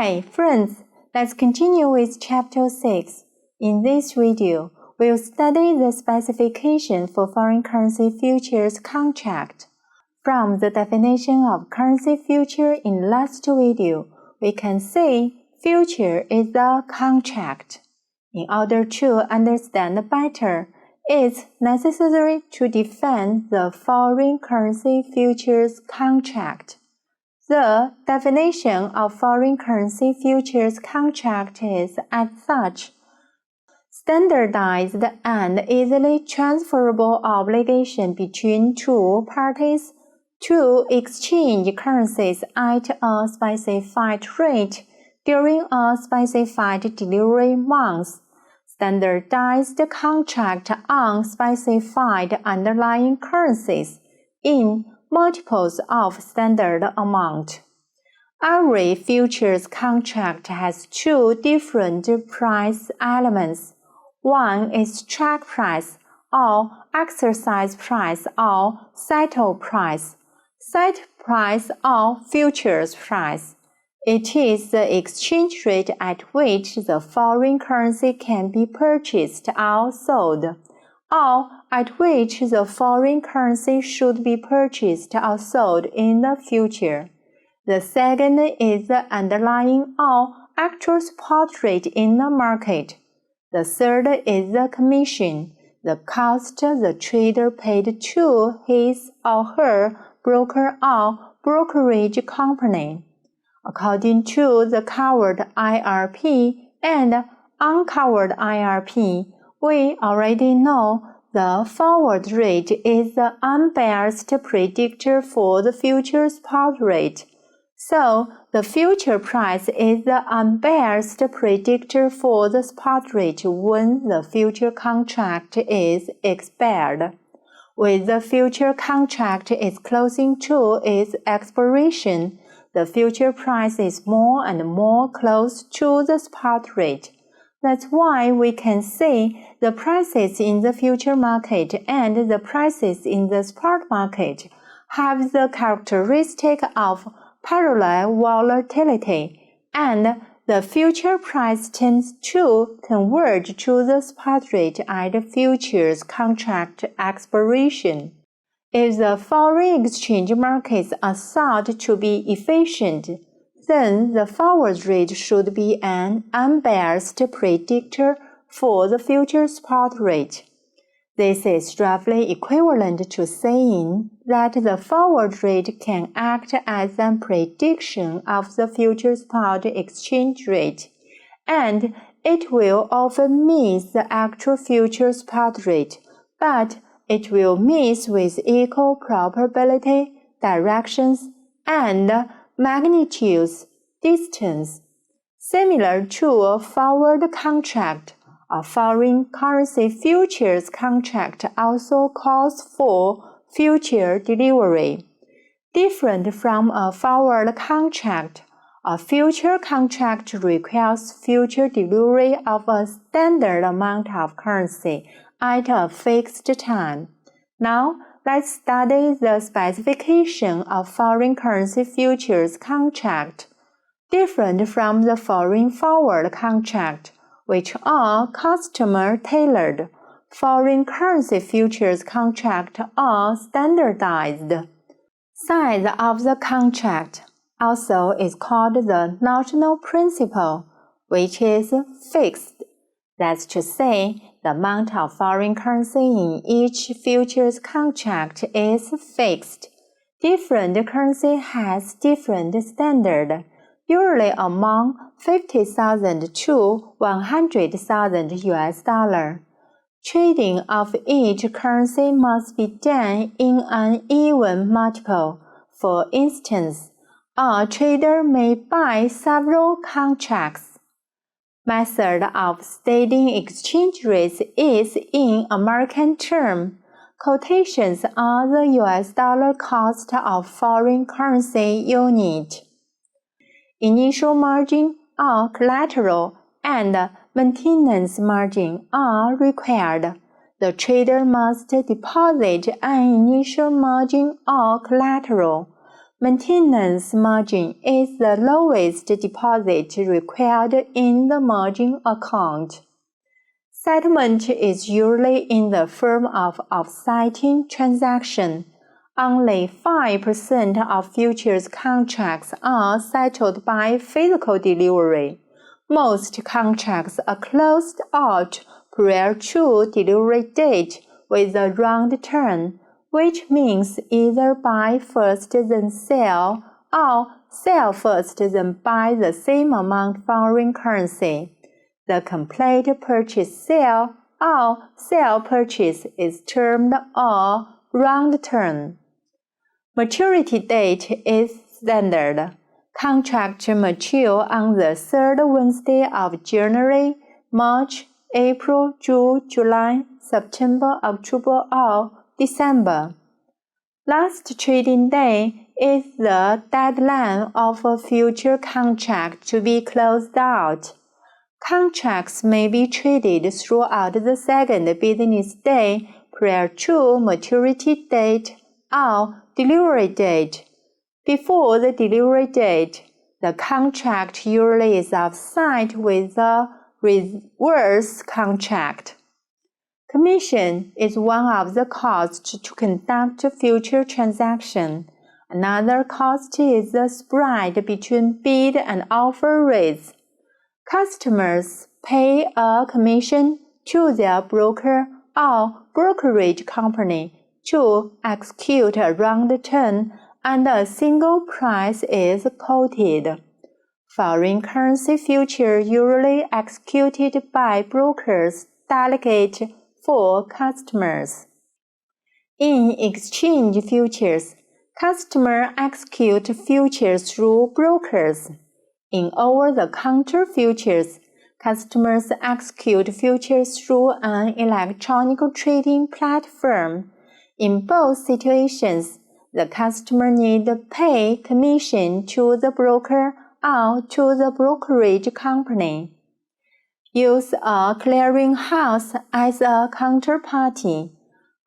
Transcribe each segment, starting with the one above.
Hi, friends! Let's continue with Chapter 6. In this video, we'll study the specification for foreign currency futures contract. From the definition of currency future in last video, we can see future is a contract. In order to understand better, it's necessary to define the foreign currency futures contract. The definition of foreign currency futures contract is as such: standardized and easily transferable obligation between two parties to exchange currencies at a specified rate during a specified delivery month. Standardized contract on specified underlying currencies in multiples of standard amount. Every futures contract has two different price elements. One is strike price, or exercise price, or settle price. Set price, or futures price. It is the exchange rate at which the foreign currency can be purchased or sold, or at which the foreign currency should be purchased or sold in the future. The second is the underlying or actual spot rate in the market. The third is the commission, the cost the trader paid to his or her broker or brokerage company. According to the covered IRP and uncovered IRP, we already know the forward rate is the unbiased predictor for the future spot rate. So, the future price is the unbiased predictor for the spot rate when the future contract is expired. When the future contract is closing to its expiration, the future price is more and more close to the spot rate. That's why we can see the prices in the future market and the prices in the spot market have the characteristic of parallel volatility, and the future price tends to converge to the spot rate at the futures contract expiration. If the foreign exchange markets are thought to be efficient, then the forward rate should be an unbiased predictor for the future spot rate. This is roughly equivalent to saying that the forward rate can act as a prediction of the future spot exchange rate, and it will often miss the actual future spot rate, but it will miss with equal probability, directions, and magnitudes, distance. Similar to a forward contract, a foreign currency futures contract also calls for future delivery. Different from a forward contract, a future contract requires future delivery of a standard amount of currency at a fixed time. Now, let's study the specification of foreign currency futures contract. Different from the foreign forward contract, which are customer-tailored, foreign currency futures contract are standardized. Size of the contract also is called the notional principal, which is fixed. That's to say, the amount of foreign currency in each futures contract is fixed. Different currency has different standard, usually among 50,000 to 100,000 US dollar. Trading of each currency must be done in an even multiple. For instance, a trader may buy several contracts. Method of stating exchange rates is in American term. Quotations are the US dollar cost of foreign currency unit. Initial margin or collateral and maintenance margin are required. The trader must deposit an initial margin or collateral. Maintenance margin is the lowest deposit required in the margin account. Settlement is usually in the form of offsetting transaction. Only 5% of futures contracts are settled by physical delivery. Most contracts are closed out prior to delivery date with a round turn, which means either buy first then sell, or sell first then buy the same amount foreign currency. The complete purchase sale or sale purchase is termed a round turn. Maturity date is standard. Contracts mature on the third Wednesday of January, March, April, June, July, September, October, or December. Last trading day is the deadline of a future contract to be closed out. Contracts may be traded throughout the second business day prior to maturity date or delivery date. Before the delivery date, the contract usually is offset with a reverse contract. Commission is one of the costs to conduct a future transaction. Another cost is the spread between bid and offer rates. Customers pay a commission to their broker or brokerage company to execute a round turn, and a single price is quoted. Foreign currency futures usually executed by brokers delegate for customers. In exchange futures, customers execute futures through brokers. In over-the-counter futures, customers execute futures through an electronic trading platform. In both situations, the customer needs to pay commission to the broker or to the brokerage company. Use a clearinghouse as a counterparty.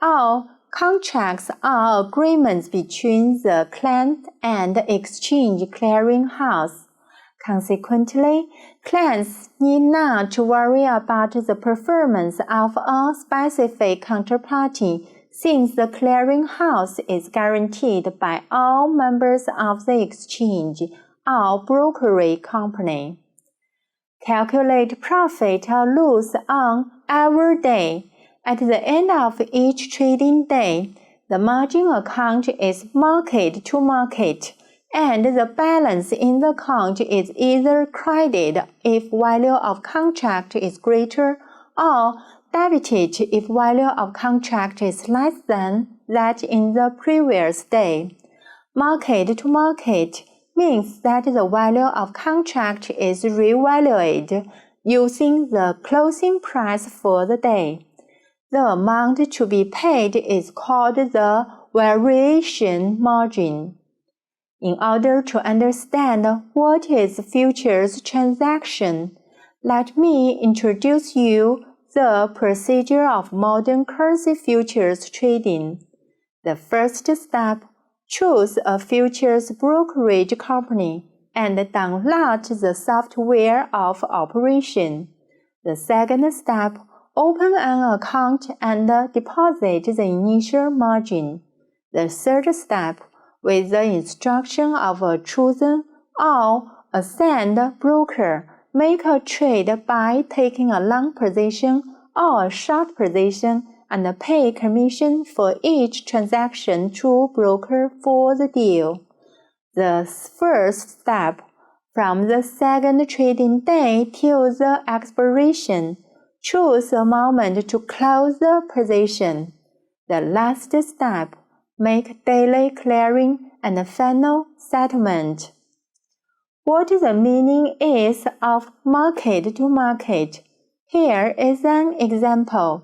All contracts are agreements between the client and the exchange clearinghouse. Consequently, clients need not to worry about the performance of a specific counterparty, since the clearinghouse is guaranteed by all members of the exchange or brokerage company. Calculate profit or loss on every day. At the end of each trading day, the margin account is market to market, and the balance in the account is either credited if value of contract is greater or debited if value of contract is less than that in the previous day. Market to market means that the value of contract is revalued using the closing price for the day. The amount to be paid is called the variation margin. In order to understand what is futures transaction, let me introduce you the procedure of modern currency futures trading. The first step, choose a futures brokerage company and download the software of operation. The second step, open an account and deposit the initial margin. The third step, with the instruction of a chosen or assigned broker, make a trade by taking a long position or a short position and pay commission for each transaction to broker for the deal. The first step, from the second trading day till the expiration, choose a moment to close the position. The last step, make daily clearing and final settlement. What the meaning is of market to market? Here is an example.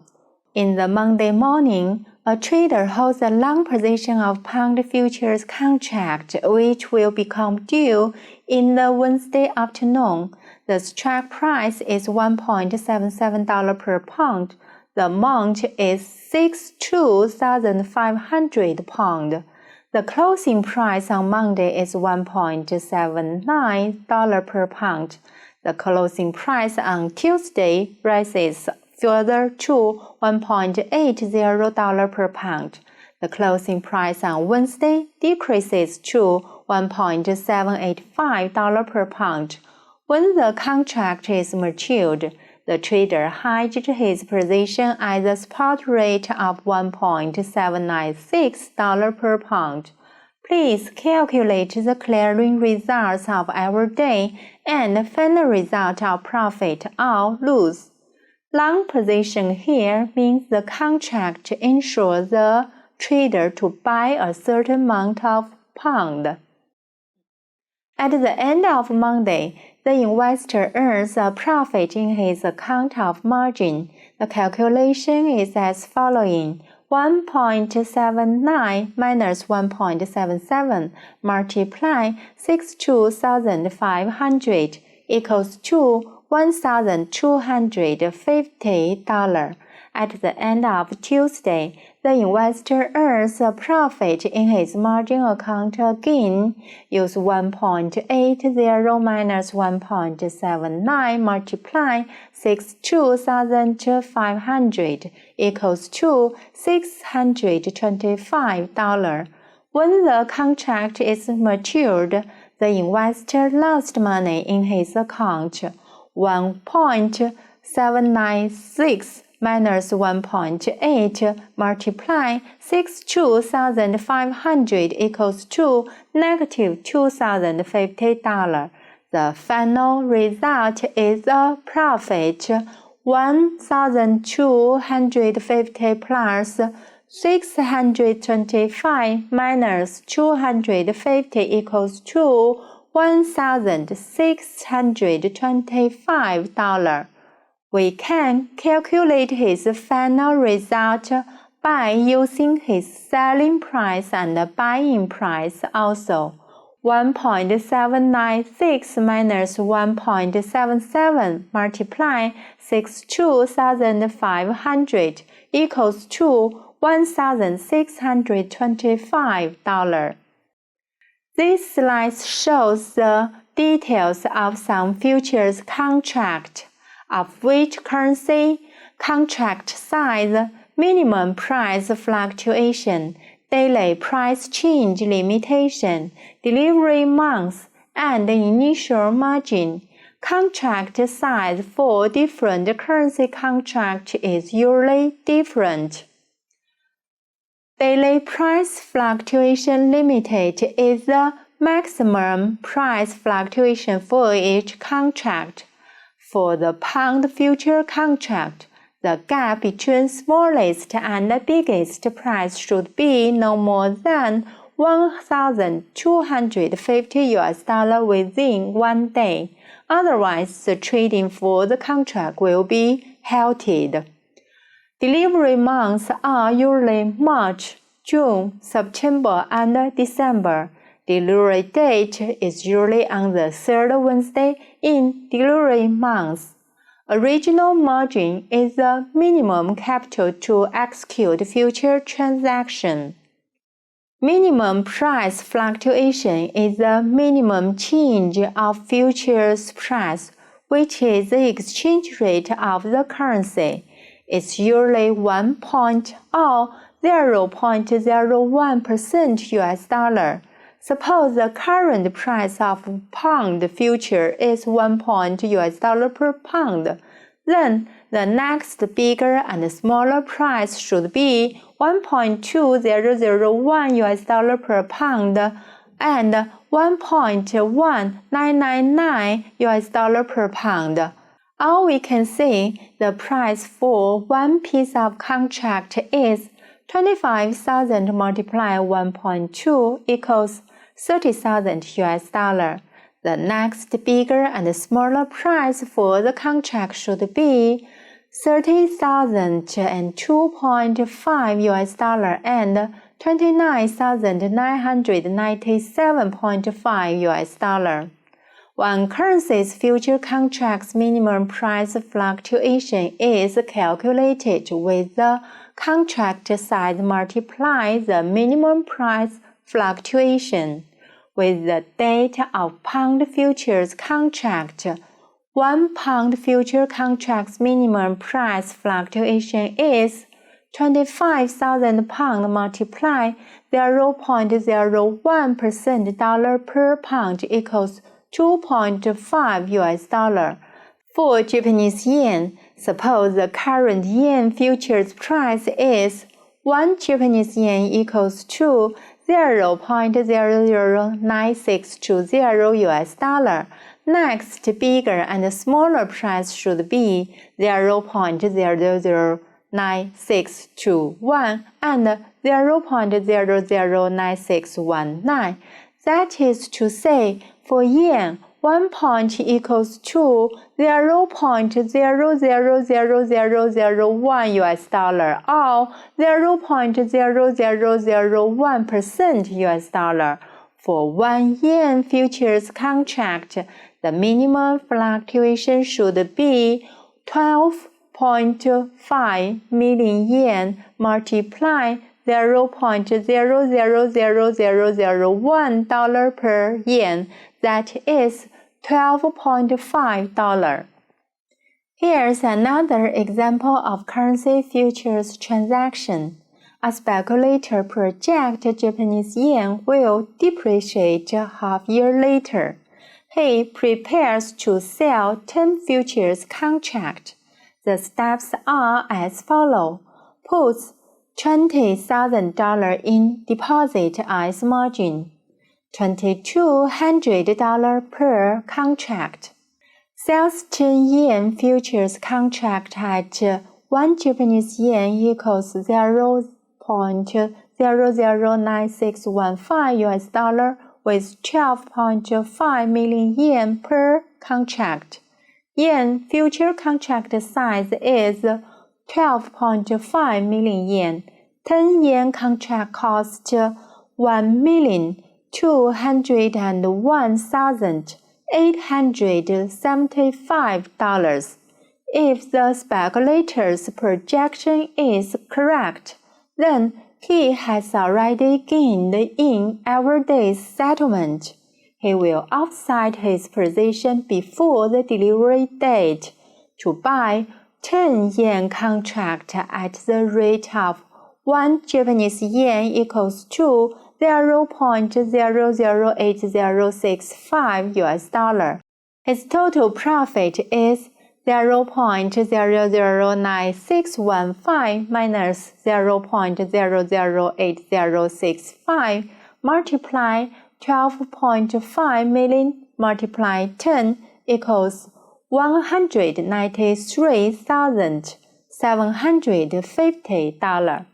In the Monday morning, a trader holds a long position of pound futures contract which will become due in the Wednesday afternoon. The strike price is $1.77 per pound. The amount is 62,500 pounds. The closing price on Monday is $1.79 per pound. The closing price on Tuesday rises further to $1.80 per pound. The closing price on Wednesday decreases to $1.785 per pound. When the contract is matured, the trader hedged his position at the spot rate of $1.796 per pound. Please calculate the clearing results of every day and final result of profit or loss. Long position here means the contract ensures the trader to buy a certain amount of pound. At the end of Monday, the investor earns a profit in his account of margin. The calculation is as following: 1.79 minus 1.77 multiply 62,500 equals to $1,250. At the end of Tuesday, the investor earns a profit in his margin account again. Use 1.80 minus 1.79 multiply 62,500 equals to $625. When the contract is matured, the investor lost money in his account. 1.796 minus 1.8 multiply 62,500 equals to negative $2,050. The final result is a profit 1,250 plus 625 minus 250 equals to $1,625. We can calculate his final result by using his selling price and buying price also. 1.796 minus 1.77 multiply 62,500 equals to $1,625. This slide shows the details of some futures contract, of which currency, contract size, minimum price fluctuation, daily price change limitation, delivery months, and initial margin. Contract size for different currency contract is usually different. Daily price fluctuation limited is the maximum price fluctuation for each contract. For the pound future contract, the gap between smallest and biggest price should be no more than $1,250 within 1 day. Otherwise, the trading for the contract will be halted. Delivery months are usually March, June, September, and December. Delivery date is usually on the third Wednesday in delivery months. Original margin is the minimum capital to execute future transaction. Minimum price fluctuation is the minimum change of futures price, which is the exchange rate of the currency. It's usually 1 point or 0.01% US dollar. Suppose the current price of pound future is 1 point US dollar per pound, then the next bigger and smaller price should be 1.2001 US dollar per pound and 1.1999 US dollar per pound. Or we can say the price for one piece of contract is 25,000 multiplied 1.2 equals 30,000 US dollar. The next bigger and smaller price for the contract should be 30,002.5 US dollar and 29,997.5 US dollar. One currency's future contract's minimum price fluctuation is calculated with the contract size multiplied the minimum price fluctuation. With the date of pound futures contract, 1 pound future contract's minimum price fluctuation is 25,000 pounds multiply 0.01% dollar per pound equals 2.5 US dollar. For Japanese yen, suppose the current yen futures price is 1 Japanese yen equals to 0.00962 US dollar. Next, bigger and smaller price should be 0.009621 and 0.009619. That is to say, for yen, 1 point equals to 0.000001 US dollar or 0.0001% US dollar. For 1 yen futures contract, the minimum fluctuation should be 12.5 million yen multiply 0.000001 dollar per yen, that is $12.5. Here's another example of currency futures transaction. A speculator projects Japanese yen will depreciate half year later. He prepares to sell 10 futures contracts. The steps are as follows. Puts $20,000 in deposit as margin. $2,200 per contract. Sells 10 yen futures contract at 1 Japanese yen equals 0.009615 US dollar with 12.5 million yen per contract. Yen future contract size is 12.5 million yen. 10 yen contract costs $1,201,875. If the speculator's projection is correct, then he has already gained in every day's settlement. He will offset his position before the delivery date to buy 10 yen contract at the rate of 1 Japanese yen equals to 0.008065 US dollar. His total profit is 0.009615 minus 0.008065 multiply 12.5 million multiply 10 equals $193,750.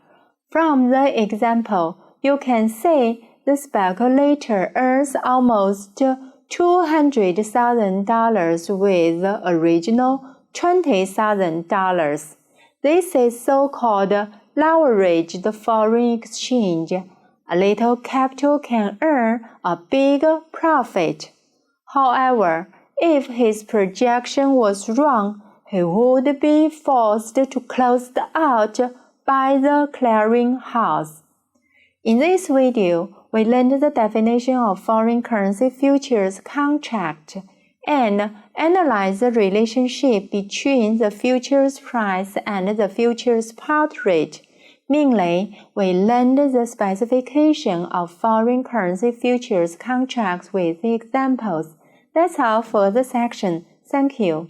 From the example, you can see the speculator earns almost $200,000 with the original $20,000. This is so-called leveraged foreign exchange. A little capital can earn a big profit. However, if his projection was wrong, he would be forced to close out by the clearing house. In this video, we learned the definition of foreign currency futures contract and analyze the relationship between the futures price and the futures spot rate. Mainly, we learned the specification of foreign currency futures contracts with examples. That's all for the section. Thank you.